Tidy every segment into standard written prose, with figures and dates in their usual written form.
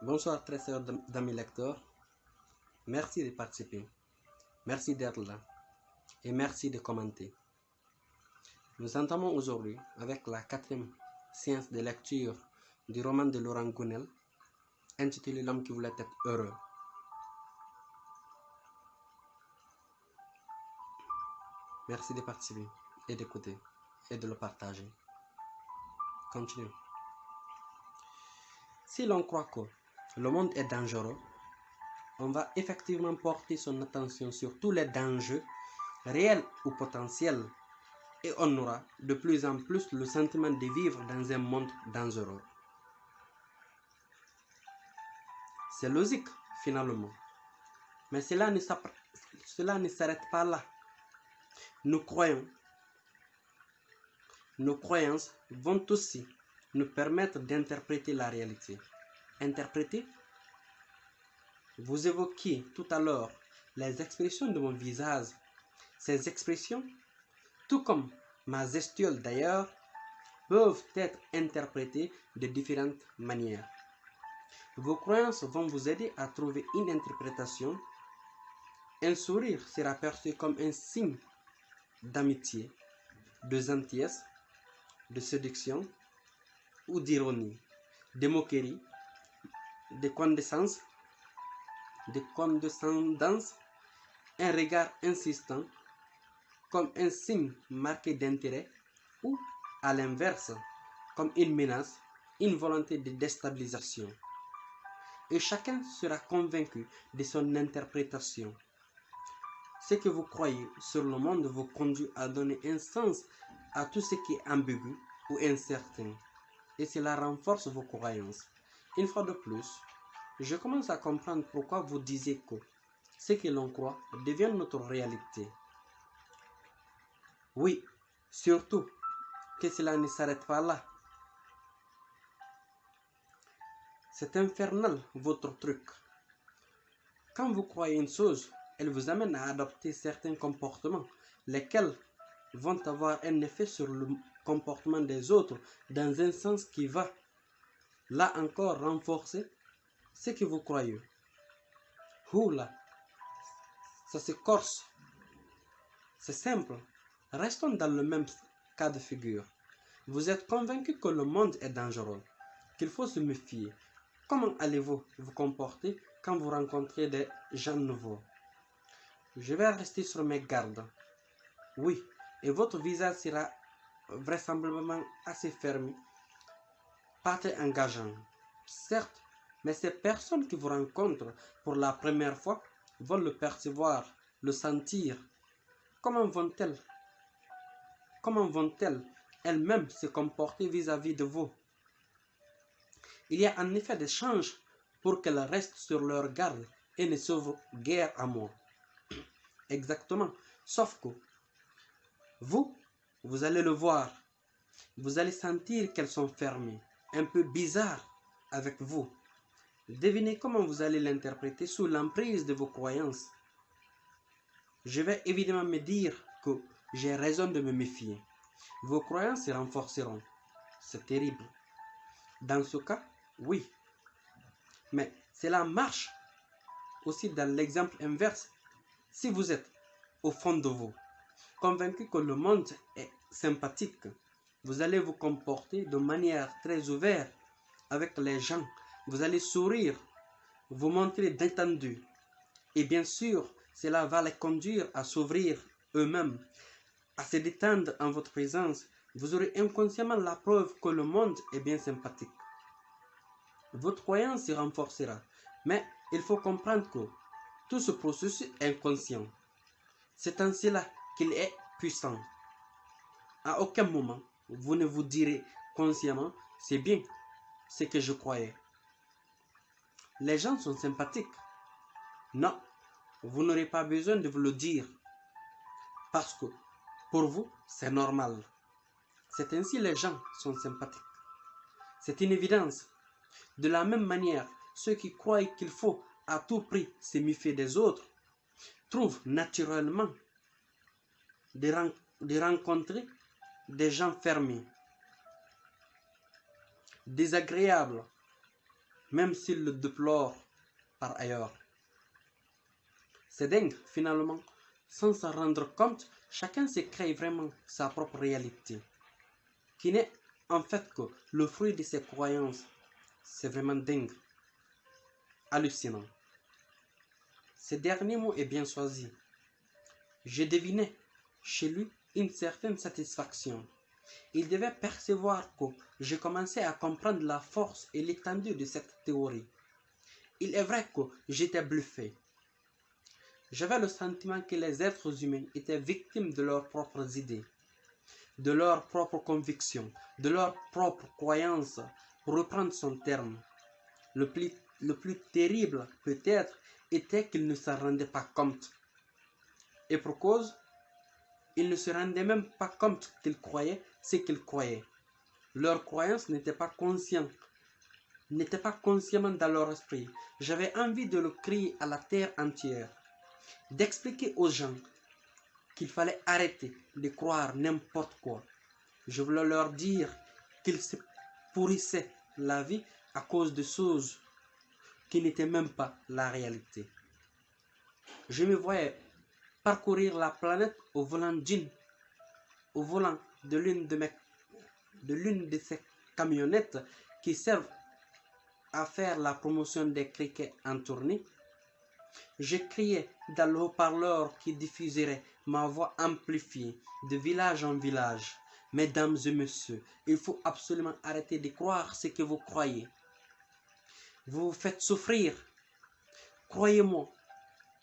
Bonsoir très chers d'amis lecteurs, merci de participer, merci d'être là et merci de commenter. Nous entamons aujourd'hui avec la quatrième séance de lecture du roman de Laurent Gounel intitulé L'homme qui voulait être heureux. Merci de participer et d'écouter et de le partager. Continue. Si l'on croit que le monde est dangereux, on va effectivement porter son attention sur tous les dangers, réels ou potentiels, et on aura de plus en plus le sentiment de vivre dans un monde dangereux. C'est logique finalement, mais cela ne s'arrête pas là. Nos croyances vont aussi nous permettre d'interpréter la réalité. Interpréter? Vous évoquiez tout à l'heure les expressions de mon visage. Ces expressions, tout comme ma gestuelle d'ailleurs, peuvent être interprétées de différentes manières. Vos croyances vont vous aider à trouver une interprétation. Un sourire sera perçu comme un signe d'amitié, de gentillesse, de séduction ou d'ironie, de moquerie, de condescendance, un regard insistant comme un signe marqué d'intérêt ou, à l'inverse, comme une menace, une volonté de déstabilisation. Et chacun sera convaincu de son interprétation. Ce que vous croyez sur le monde vous conduit à donner un sens à tout ce qui est ambigu ou incertain. Et cela renforce vos croyances. Une fois de plus, je commence à comprendre pourquoi vous disiez que ce que l'on croit devient notre réalité. Oui, surtout que cela ne s'arrête pas là. C'est infernal votre truc. Quand vous croyez une chose, elle vous amène à adopter certains comportements, lesquels vont avoir un effet sur le comportement des autres dans un sens qui va, là encore, renforcer ce que vous croyez. Oula, ça se corse. C'est simple. Restons dans le même cas de figure. Vous êtes convaincu que le monde est dangereux, qu'il faut se méfier. Comment allez-vous vous comporter quand vous rencontrez des gens nouveaux? Je vais rester sur mes gardes. Oui, et votre visage sera vraisemblablement assez fermé, pas très engageant. Certes, mais ces personnes qui vous rencontrent pour la première fois vont le percevoir, le sentir. Comment vont-elles elles-mêmes se comporter vis-à-vis de vous? Il y a en effet des changes pour qu'elles restent sur leur garde et ne s'ouvrent guère à moi. Exactement, sauf que vous allez le voir, vous allez sentir qu'elles sont fermées, un peu bizarres avec vous. Devinez comment vous allez l'interpréter sous l'emprise de vos croyances. Je vais évidemment me dire que j'ai raison de me méfier. Vos croyances se renforceront. C'est terrible. Dans ce cas, oui. Mais cela marche aussi dans l'exemple inverse. Si vous êtes, au fond de vous, convaincu que le monde est sympathique, vous allez vous comporter de manière très ouverte avec les gens. Vous allez sourire, vous montrer détendu. Et bien sûr, cela va les conduire à s'ouvrir eux-mêmes, à se détendre en votre présence. Vous aurez inconsciemment la preuve que le monde est bien sympathique. Votre croyance se renforcera. Mais il faut comprendre que tout ce processus est inconscient. C'est en cela qu'il est puissant. À aucun moment, vous ne vous direz consciemment, c'est bien ce que je croyais. Les gens sont sympathiques. Non, vous n'aurez pas besoin de vous le dire. Parce que pour vous, c'est normal. C'est ainsi les gens sont sympathiques. C'est une évidence. De la même manière, ceux qui croient qu'il faut à tout prix se méfier des autres trouvent naturellement de rencontrer des gens fermés, désagréables, même s'il le déplore par ailleurs. C'est dingue, finalement. Sans s'en rendre compte, chacun se crée vraiment sa propre réalité, qui n'est en fait que le fruit de ses croyances. C'est vraiment dingue, hallucinant. Ce dernier mot est bien choisi. Je devinais chez lui une certaine satisfaction. Il devait percevoir que je commençais à comprendre la force et l'étendue de cette théorie. Il est vrai que j'étais bluffé. J'avais le sentiment que les êtres humains étaient victimes de leurs propres idées, de leurs propres convictions, de leurs propres croyances, pour reprendre son terme. Le plus terrible, peut-être, était qu'ils ne s'en rendaient pas compte. Et pour cause, ils ne se rendaient même pas compte qu'ils croyaient ce qu'ils croyaient. Leur croyance n'était pas consciente, n'était pas consciemment dans leur esprit. J'avais envie de le crier à la terre entière, d'expliquer aux gens qu'il fallait arrêter de croire n'importe quoi. Je voulais leur dire qu'ils se pourrissaient la vie à cause de choses qui n'étaient même pas la réalité. Je me voyais parcourir la planète au volant de l'une de ces camionnettes qui servent à faire la promotion des criquets en tournée. Je criais dans le haut-parleur qui diffuserait ma voix amplifiée de village en village. Mesdames et messieurs, il faut absolument arrêter de croire ce que vous croyez. Vous vous faites souffrir. Croyez-moi,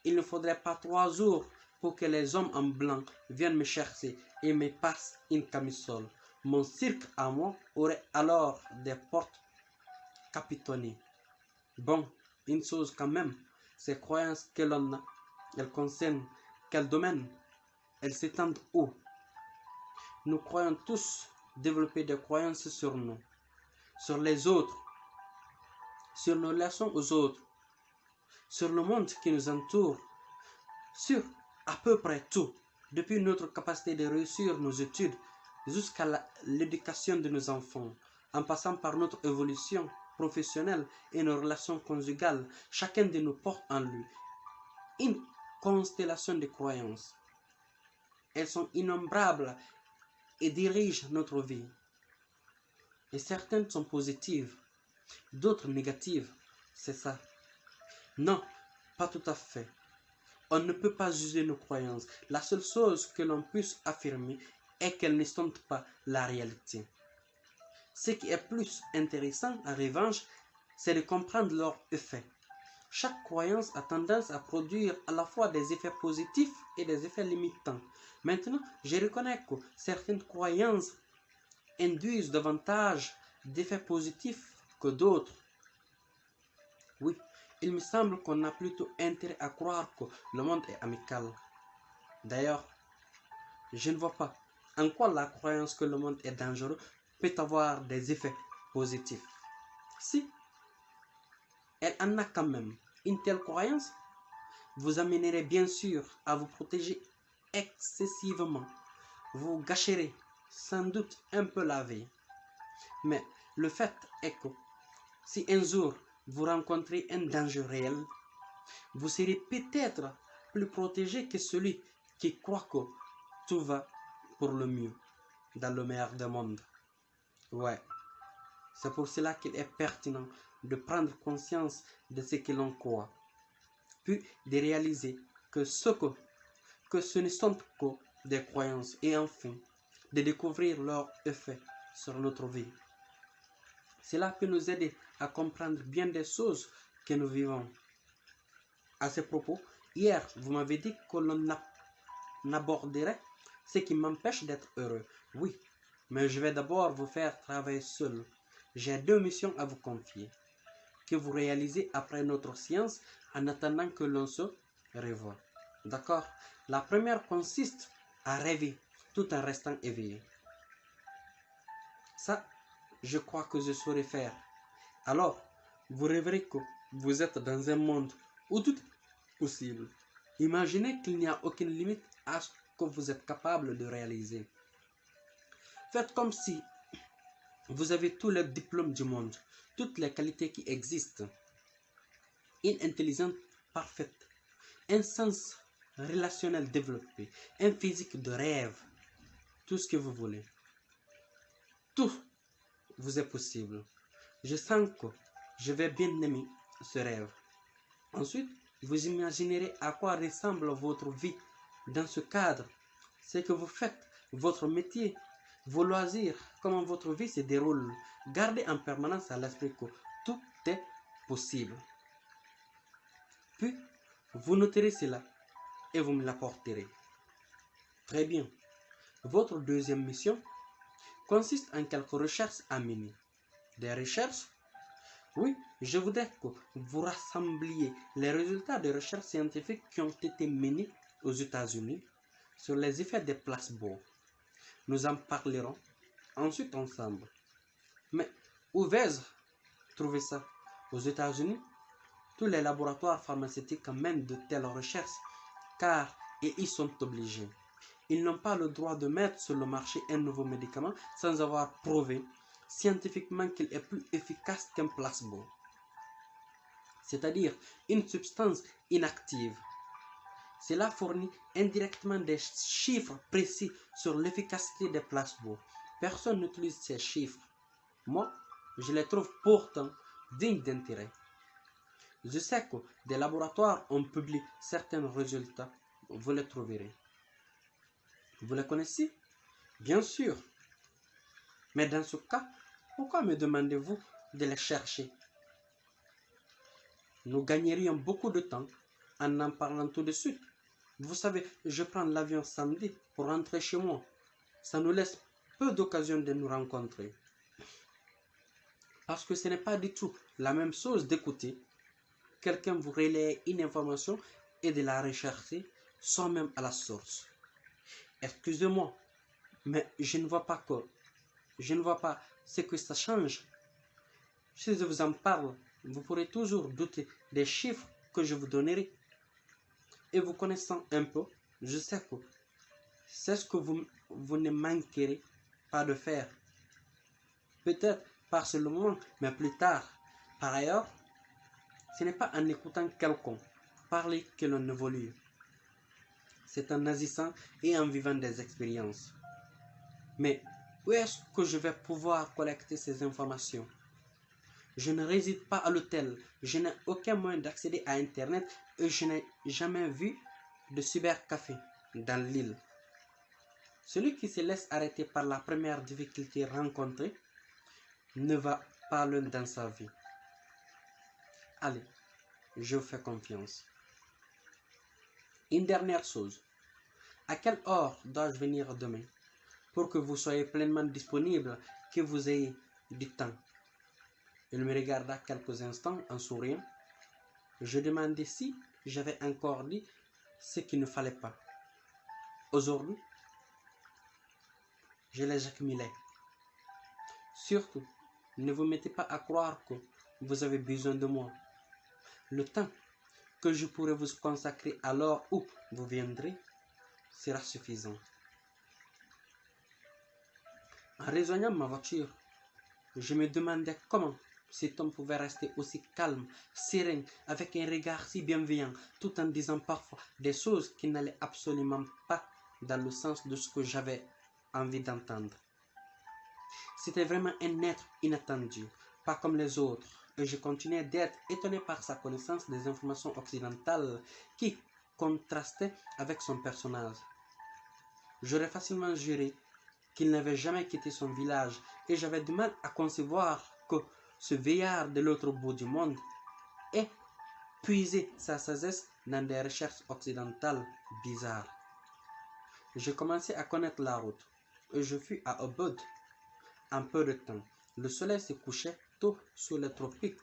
il ne faudrait pas 3 jours pour que les hommes en blanc viennent me chercher et me passent une camisole. Mon cirque à moi aurait alors des portes capitonnées. Bon, une chose quand même, ces croyances que l'on a, elles concernent quel domaine? Elles s'étendent où? Nous croyons tous développer des croyances sur nous, sur les autres, sur nos relations aux autres, sur le monde qui nous entoure, sur à peu près tout, depuis notre capacité de réussir nos études jusqu'à l'éducation de nos enfants, en passant par notre évolution professionnelle et nos relations conjugales. Chacun de nous porte en lui une constellation de croyances. Elles sont innombrables et dirigent notre vie. Et certaines sont positives, d'autres négatives. C'est ça. Non, pas tout à fait. On ne peut pas juger nos croyances. La seule chose que l'on puisse affirmer est qu'elles ne sont pas la réalité. Ce qui est plus intéressant, en revanche, c'est de comprendre leurs effets. Chaque croyance a tendance à produire à la fois des effets positifs et des effets limitants. Maintenant, je reconnais que certaines croyances induisent davantage d'effets positifs que d'autres. Oui, il me semble qu'on a plutôt intérêt à croire que le monde est amical. D'ailleurs, je ne vois pas en quoi la croyance que le monde est dangereux peut avoir des effets positifs. Si elle en a quand même, une telle croyance vous amènerait bien sûr à vous protéger excessivement. Vous gâcherez sans doute un peu la vie. Mais le fait est que si un jour vous rencontrez un danger réel, vous serez peut-être plus protégé que celui qui croit que tout va pour le mieux dans le meilleur des mondes. Ouais, c'est pour cela qu'il est pertinent de prendre conscience de ce que l'on croit, puis de réaliser que ce ne sont que des croyances et enfin de découvrir leurs effets sur notre vie. Cela peut nous aider à comprendre bien des choses que nous vivons. À ce propos, hier, vous m'avez dit que l'on aborderait ce qui m'empêche d'être heureux. Oui, mais je vais d'abord vous faire travailler seul. J'ai 2 missions à vous confier, que vous réalisez après notre séance en attendant que l'on se revoie. D'accord? La première consiste à rêver tout en restant éveillé. Ça, je crois que je saurais faire. Alors, vous rêverez que vous êtes dans un monde où tout est possible. Imaginez qu'il n'y a aucune limite à ce que vous êtes capable de réaliser. Faites comme si Vous avez tous les diplômes du monde, toutes les qualités qui existent. Une intelligence parfaite, un sens relationnel développé, un physique de rêve, tout ce que vous voulez. Tout vous est possible. Je sens que je vais bien aimer ce rêve. Ensuite, vous imaginerez à quoi ressemble votre vie dans ce cadre, ce que vous faites, votre métier, vos loisirs, comment votre vie se déroule. Gardez en permanence à l'esprit que tout est possible. Puis, vous noterez cela et vous me l'apporterez. Très bien. Votre deuxième mission consiste en quelques recherches à mener. Des recherches? Oui, je voudrais que vous rassembliez les résultats des recherches scientifiques qui ont été menées aux États-Unis sur les effets des placebos. Nous en parlerons ensuite ensemble. Mais où vais-je trouver ça? Aux États-Unis, tous les laboratoires pharmaceutiques mènent de telles recherches car ils y sont obligés. Ils n'ont pas le droit de mettre sur le marché un nouveau médicament sans avoir prouvé scientifiquement qu'il est plus efficace qu'un placebo, c'est-à-dire une substance inactive. Cela fournit indirectement des chiffres précis sur l'efficacité des placebos. Personne n'utilise ces chiffres. Moi, je les trouve pourtant dignes d'intérêt. Je sais que des laboratoires ont publié certains résultats. Vous les trouverez. Vous les connaissez? Bien sûr. Mais dans ce cas, pourquoi me demandez-vous de les chercher? Nous gagnerions beaucoup de temps en parlant tout de suite. Vous savez, je prends l'avion samedi pour rentrer chez moi. Ça nous laisse peu d'occasions de nous rencontrer. Parce que ce n'est pas du tout la même chose d'écouter quelqu'un vous relayer une information et de la rechercher soi-même à la source. Excusez-moi, mais je ne vois pas ce que ça change. Si je vous en parle, vous pourrez toujours douter des chiffres que je vous donnerai. Et vous connaissant un peu, je sais que c'est ce que vous ne manquerez pas de faire. Peut-être pas sur le moment, mais plus tard. Par ailleurs, ce n'est pas en écoutant quelqu'un parler que l'on évolue. C'est en agissant et en vivant des expériences. Mais où est-ce que je vais pouvoir collecter ces informations? Je ne réside pas à l'hôtel, je n'ai aucun moyen d'accéder à Internet et je n'ai jamais vu de cybercafé dans l'île. Celui qui se laisse arrêter par la première difficulté rencontrée ne va pas loin dans sa vie. Allez, je vous fais confiance. Une dernière chose. À quelle heure dois-je venir demain pour que vous soyez pleinement disponible, que vous ayez du temps? Il me regarda quelques instants en souriant. Je demandai si j'avais encore dit ce qu'il ne fallait pas. Aujourd'hui, je les accumulais. Surtout, ne vous mettez pas à croire que vous avez besoin de moi. Le temps que je pourrai vous consacrer à l'heure où vous viendrez sera suffisant. En rejoignant ma voiture, je me demandais comment cet homme pouvait rester aussi calme, serein, avec un regard si bienveillant, tout en disant parfois des choses qui n'allaient absolument pas dans le sens de ce que j'avais envie d'entendre. C'était vraiment un être inattendu, pas comme les autres, et je continuais d'être étonné par sa connaissance des informations occidentales qui contrastaient avec son personnage. J'aurais facilement juré qu'il n'avait jamais quitté son village et j'avais du mal à concevoir que ce vieillard de l'autre bout du monde ait puisé sa sagesse dans des recherches occidentales bizarres. Je commençais à connaître la route et je fus à Ubud en peu de temps. Le soleil se couchait tôt sur les tropiques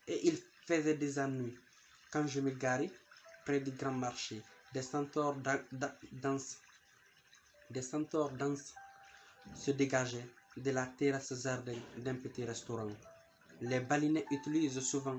et il faisait des nuits quand je me garais près du grand marché. Des centaures denses se dégageaient de la terrasse jardin d'un petit restaurant. Les balinais utilisent souvent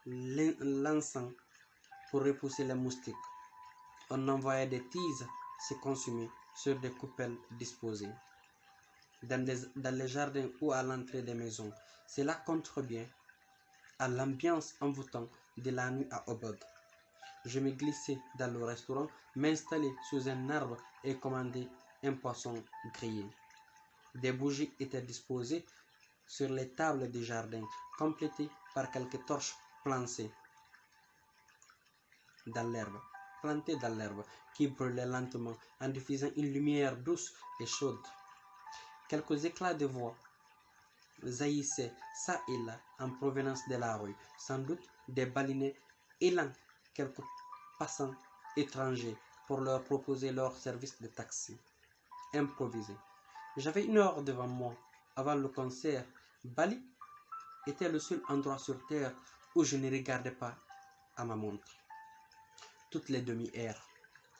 l'encens pour repousser les moustiques. On envoyait des tiges se consumer sur des coupelles disposées. dans les jardins ou à l'entrée des maisons. Cela contribue à l'ambiance envoûtante de la nuit à Obod. Je me glissais dans le restaurant, m'installais sous un arbre et commandais un poisson grillé. Des bougies étaient disposées sur les tables du jardin, complétées par quelques torches plantées dans l'herbe, qui brûlaient lentement en diffusant une lumière douce et chaude. Quelques éclats de voix jaillissaient çà et là en provenance de la rue, sans doute des balinais élant quelques passants étrangers pour leur proposer leur service de taxi improvisé. J'avais une heure devant moi avant le concert. Bali était le seul endroit sur terre où je ne regardais pas à ma montre toutes les demi-heures.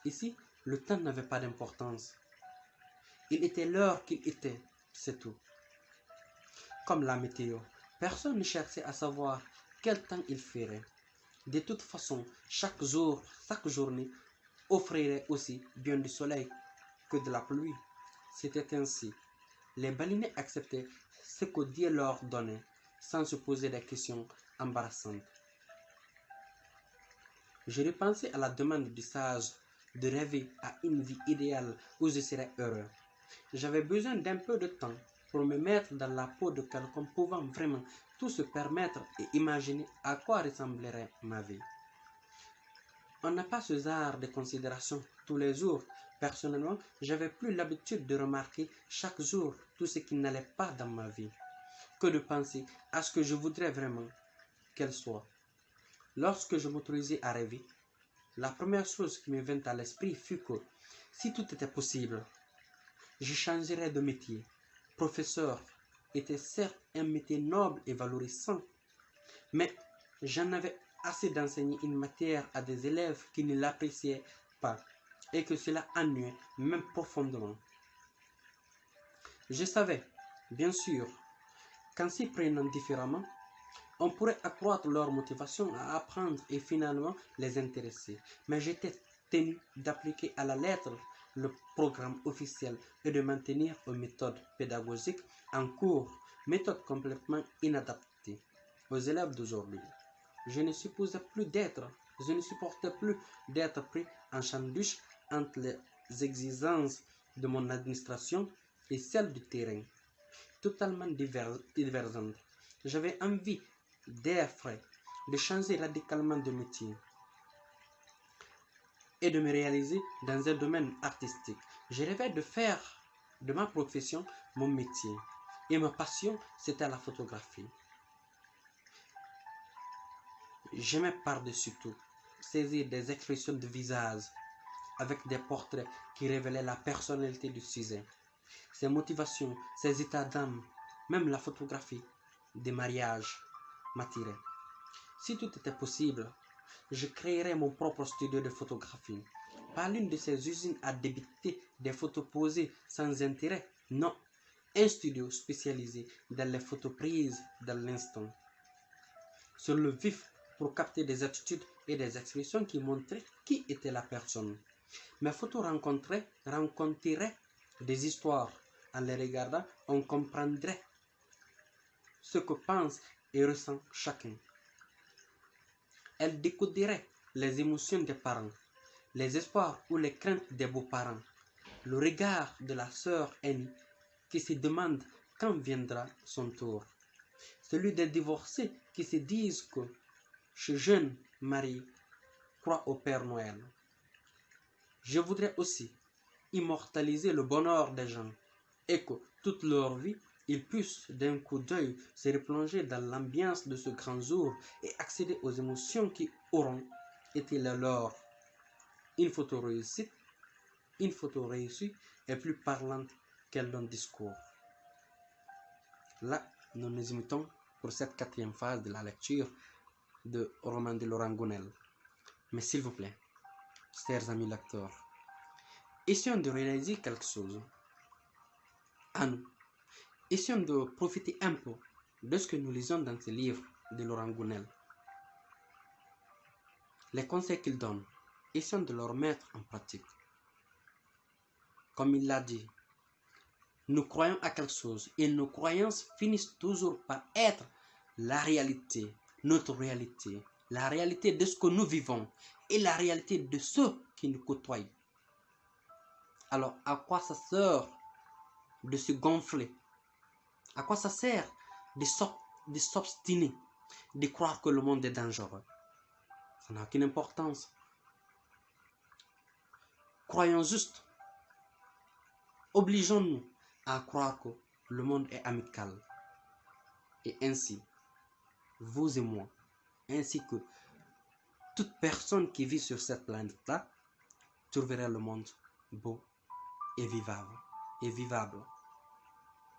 Ici, le temps n'avait pas d'importance. Il était l'heure qu'il était, c'est tout. Comme la météo, personne ne cherchait à savoir quel temps il ferait. De toute façon, chaque journée offrirait aussi bien du soleil que de la pluie. C'était ainsi. Les balinais acceptaient ce que Dieu leur donnait sans se poser des questions embarrassantes. Je repensais à la demande du sage de rêver à une vie idéale où je serais heureux. J'avais besoin d'un peu de temps pour me mettre dans la peau de quelqu'un pouvant vraiment tout se permettre et imaginer à quoi ressemblerait ma vie. On n'a pas ce genre de considération tous les jours. Personnellement, j'avais plus l'habitude de remarquer chaque jour tout ce qui n'allait pas dans ma vie, que de penser à ce que je voudrais vraiment qu'elle soit. Lorsque je m'autorisais à rêver, la première chose qui me vint à l'esprit fut que, si tout était possible, je changerais de métier. Professeur était certes un métier noble et valorisant, mais j'en avais assez d'enseigner une matière à des élèves qui ne l'appréciaient pas et que cela ennuyait même profondément. Je savais, bien sûr, qu'en s'y prenant différemment, on pourrait accroître leur motivation à apprendre et finalement les intéresser. Mais j'étais tenu d'appliquer à la lettre le programme officiel et de maintenir aux méthodes pédagogiques en cours, méthodes complètement inadaptées aux élèves d'aujourd'hui. Je ne supportais plus d'être pris en sandwich entre les exigences de mon administration et celles du terrain, totalement divergentes. J'avais envie d'air frais, de changer radicalement de métier et de me réaliser dans un domaine artistique. Je rêvais de faire de ma profession mon métier et ma passion, c'était la photographie. J'aimais par-dessus tout saisir des expressions de visage avec des portraits qui révélaient la personnalité du sujet, ses motivations, ses états d'âme, même la photographie des mariages m'attirait. Si tout était possible, je créerais mon propre studio de photographie. Pas l'une de ces usines à débiter des photos posées sans intérêt, non, un studio spécialisé dans les photos prises dans l'instant, sur le vif, pour capter des attitudes et des expressions qui montraient qui était la personne. Mes photos raconteraient des histoires. En les regardant, on comprendrait ce que pense et ressent chacun. Elles décoderaient les émotions des parents, les espoirs ou les craintes des beaux-parents, le regard de la sœur aînée qui se demande quand viendra son tour, celui des divorcés qui se disent que ce jeune mari croit au Père Noël. Je voudrais aussi immortaliser le bonheur des gens et que toute leur vie, ils puissent d'un coup d'œil se replonger dans l'ambiance de ce grand jour et accéder aux émotions qui auront été les leurs. Une photo réussie est plus parlante qu'un long discours. Là, nous nous imitons pour cette quatrième phase de la lecture de Roman de Laurent Gounel. Mais s'il vous plaît, chers amis lecteurs, essayons de réaliser quelque chose. À nous, essayons de profiter un peu de ce que nous lisons dans ce livre de Laurent Gounel. Les conseils qu'il donne, essayons de les mettre en pratique. Comme il l'a dit, Nous croyons à quelque chose et nos croyances finissent toujours par être la réalité, notre réalité, la réalité de ce que nous vivons et la réalité de ceux qui nous côtoient. Alors, à quoi ça sert de se gonfler? À quoi ça sert de s'obstiner, de croire que le monde est dangereux? Ça n'a aucune importance. Croyons juste. Obligeons-nous à croire que le monde est amical. Et ainsi, vous et moi, ainsi que toute personne qui vit sur cette planète-là, trouverait le monde beau et vivable.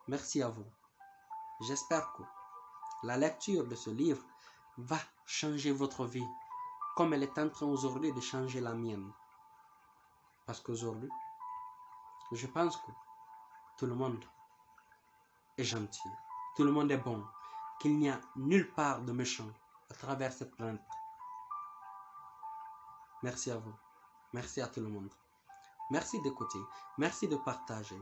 Merci à vous. J'espère que la lecture de ce livre va changer votre vie, comme elle est en train aujourd'hui de changer la mienne. Parce qu'aujourd'hui, je pense que tout le monde est gentil, tout le monde est bon, qu'il n'y a nulle part de méchant à travers cette planète. Merci à vous. Merci à tout le monde. Merci d'écouter. Merci de partager.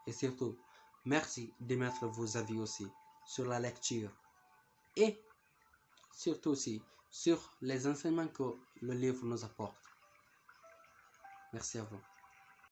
Et surtout, merci de mettre vos avis aussi sur la lecture. Et surtout aussi sur les enseignements que le livre nous apporte. Merci à vous.